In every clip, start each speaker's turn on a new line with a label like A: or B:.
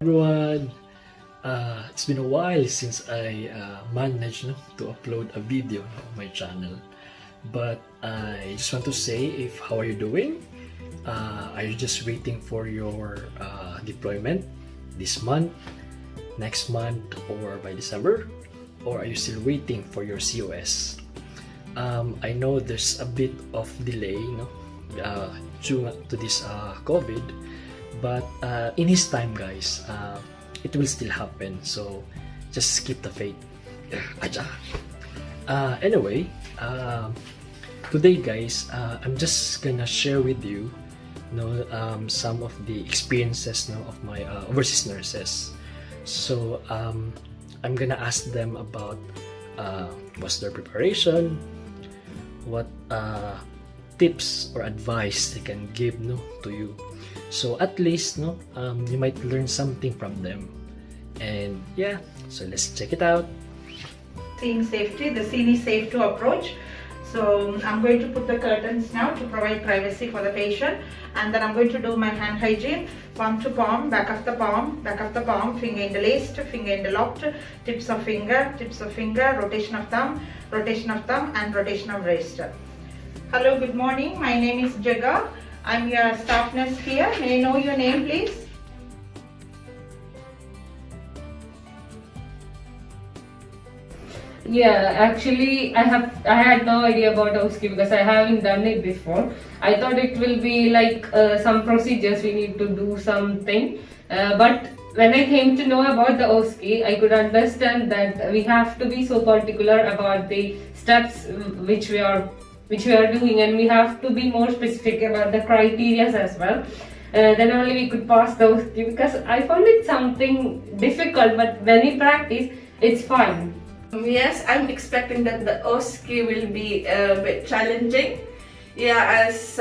A: Everyone, it's been a while since I managed to upload a video on my channel, but I just want to say, if how are you doing? Are you just waiting for your deployment this month, next month, or by December? Or are you still waiting for your COS? I know there's a bit of delay due to this COVID, but in his time, guys, it will still happen, so just keep the faith. Anyway, today, guys, I'm just gonna share with you, some of the experiences of my overseas nurses. So I'm gonna ask them about what's their preparation, what tips or advice they can give to you, so at least you might learn something from them. And yeah, so let's check it out.
B: Seeing safety, the scene is safe to approach. So I'm going to put the curtains now to provide privacy for the patient, and then I'm going to do my hand hygiene, palm to palm, back of the palm, finger interlaced, finger interlocked, tips of finger, rotation of thumb, and rotation of wrist. Hello, good morning. My name is Jaga. I'm your staff nurse here. May I know your name, please?
C: Yeah, actually, I had no idea about OSCE because I haven't done it before. I thought it will be like some procedures we need to do something, but when I came to know about the OSCE, I could understand that we have to be so particular about the steps which we are doing, and we have to be more specific about the criteria as well. Then only we could pass the OSCE, because I found it something difficult, but when we practice, it's fine.
D: Yes, I'm expecting that the OSCE will be a bit challenging. Yeah, as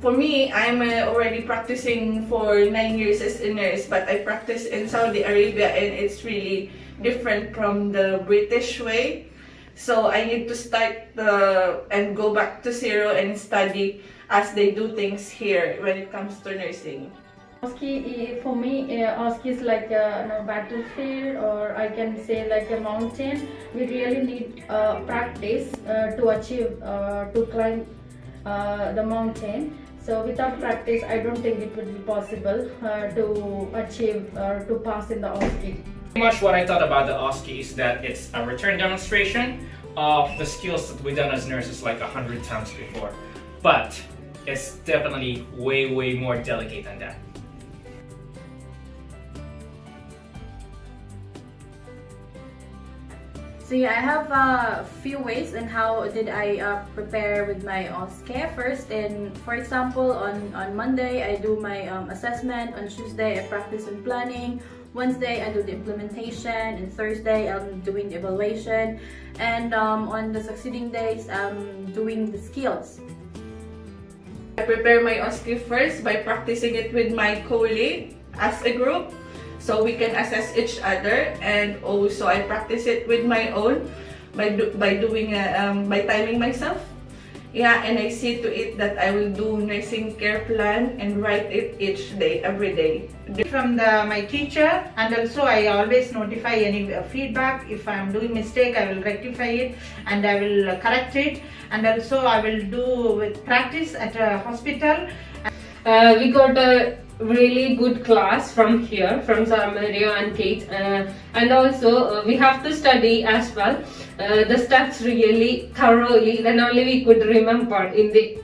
D: for me, I'm already practicing for 9 years as a nurse, but I practice in Saudi Arabia and it's really different from the British way. So I need to start and go back to zero and study as they do things here when it comes to nursing.
E: OSCE, for me, OSCE is like a battlefield, or I can say like a mountain. We really need practice to achieve, to climb the mountain. So without practice, I don't think it would be possible to achieve or to pass in the OSCE.
F: Pretty much what I thought about the OSCE is that it's a return demonstration of the skills that we've done as nurses like 100 times before. But it's definitely way more delicate than that.
G: So yeah, I have a few ways in how did I prepare with my OSCE. First, for example, on Monday I do my assessment. On Tuesday I practice on planning. Wednesday I do the implementation, and Thursday I'm doing the evaluation, and on the succeeding days I'm doing the skills.
D: I prepare my OSCE first by practicing it with my colleague as a group, so we can assess each other, and also I practice it with my own by timing myself. Yeah, and I see to it that I will do nursing care plan and write it each day, every day.
B: From my teacher, and also I always notify any feedback. If I am doing mistake, I will rectify it and I will correct it, and also I will do with practice at a hospital.
C: We got a really good class from here, from Mario and Kate, and also we have to study as well the steps really thoroughly, then only we could remember in the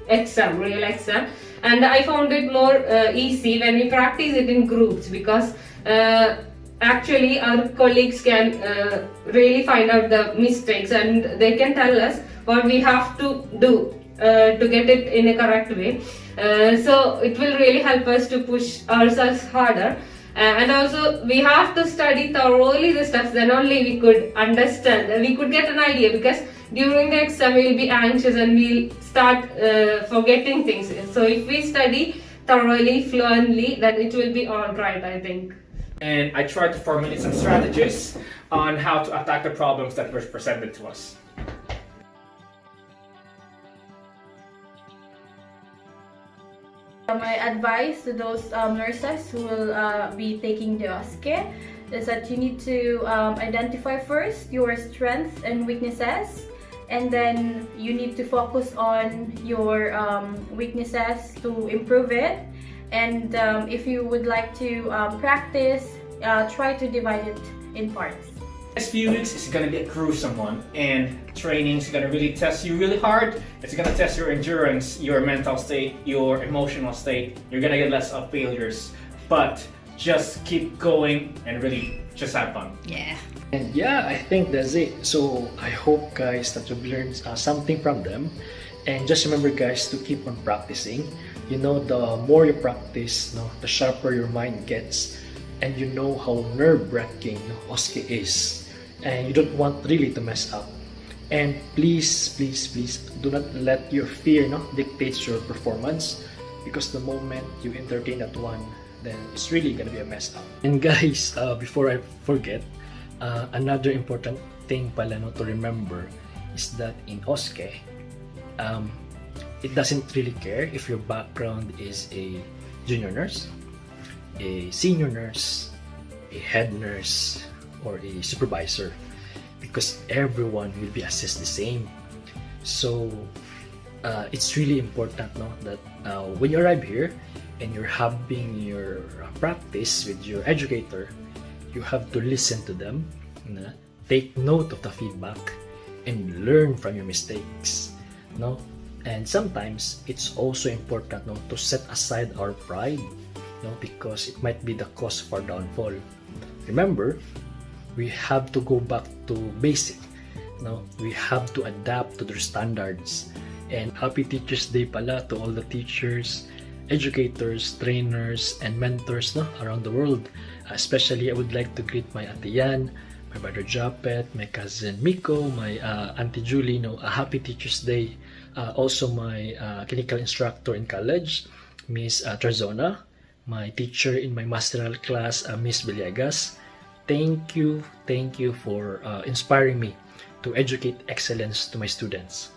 C: real exam. And I found it more easy when we practice it in groups, because actually our colleagues can really find out the mistakes and they can tell us what we have to do to get it in a correct way. So it will really help us to push ourselves harder, and also we have to study thoroughly the steps, then only we could understand, we could get an idea, because during the exam we'll be anxious and we'll start forgetting things. So if we study thoroughly, fluently, then it will be alright, I think.
F: And I tried to formulate some strategies on how to attack the problems that were presented to us.
G: My advice to those nurses who will be taking the OSCE is that you need to identify first your strengths and weaknesses, and then you need to focus on your weaknesses to improve it. And if you would like to practice, try to divide it in parts.
F: Next few weeks is gonna be a gruesome one, and training is gonna really test you really hard. It's gonna test your endurance, your mental state, your emotional state. You're gonna get less of failures, but just keep going and really just have fun.
H: Yeah.
A: And yeah, I think that's it. So I hope guys that you've learned something from them. And just remember guys to keep on practicing. You know, the more you practice, the sharper your mind gets. And you know how nerve-wracking OSCE is. And you don't want really to mess up. And please, please, please do not let your fear dictate your performance. Because the moment you entertain that one, then it's really gonna be a mess up. And guys, before I forget, another important thing pala to remember is that in OSCE, it doesn't really care if your background is a junior nurse, a senior nurse, a head nurse, or a supervisor, because everyone will be assessed the same. So it's really important that when you arrive here and you're having your practice with your educator, you have to listen to them, take note of the feedback, and learn from your mistakes. And sometimes it's also important to set aside our pride, because it might be the cause of our downfall. Remember, we have to go back to basic. We have to adapt to their standards. And happy Teachers Day pala to all the teachers, educators, trainers, and mentors around the world. Especially, I would like to greet my Ate Yan, my brother Japet, my cousin Miko, my Auntie Julie. A happy Teachers Day. Also, my clinical instructor in college, Miss Tarzona, my teacher in my masteral class, Miss Villegas. Thank you for inspiring me to educate excellence to my students.